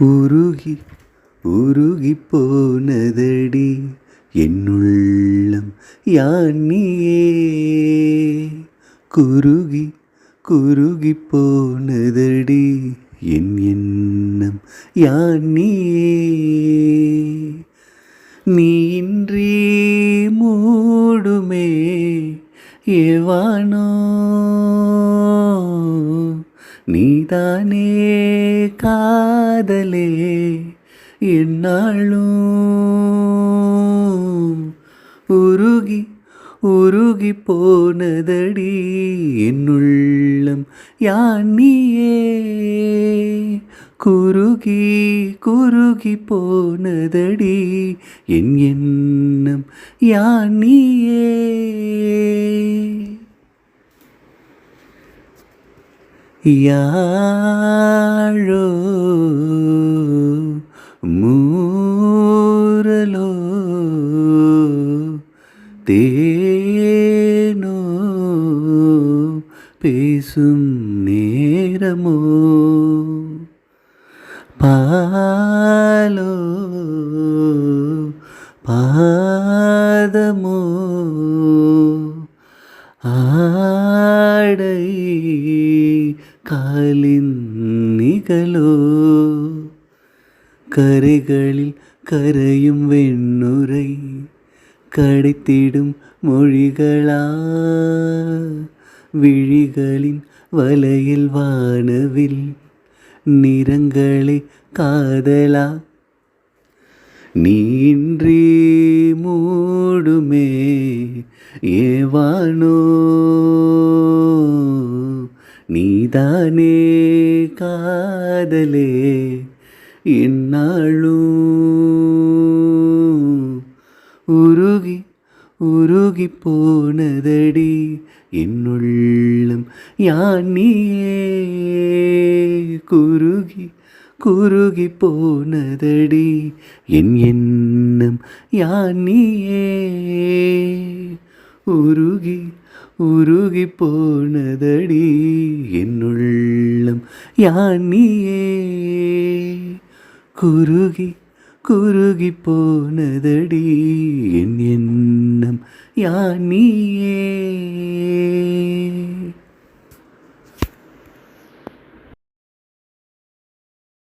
உருகி உருகி போனதடி என்னுள்ளம் யானியே. குருகி குருகி போனதடி என் எண்ணம் யானியே. நீ இன்றி மூடுமே ஏவானோ, நீதானே காதலே என்னாலும். உருகி உருகி போனதடி என்னுள்ளம் யானியே. குருகி குருகி போனதடி என் எண்ணம் யானியே. யாழோ மூரலோ தேனோ பேசும் நேரமோ, பாலோ பாதமோ ஆடை காலின் நிகழோ, கரைகளில் கரையும் வெண்ணுரை கடைத்திடும் மொழிகளா, விழிகளின் வலையில் வானவில் நிறங்களே காதலா. நீன்றி மூடுமே ஏவானோ, நீதானே காதலே என்னாலும். உருகி உருகி போனதடி என்னுள்ளம் யானியே. குருகி குருகி போனதடி என் எண்ணம் யானியே. உருகி உருகி போனதடி என்னுள்ளம் யானியே. குருகி குருகி போனதடி என் எண்ணம் யானியே.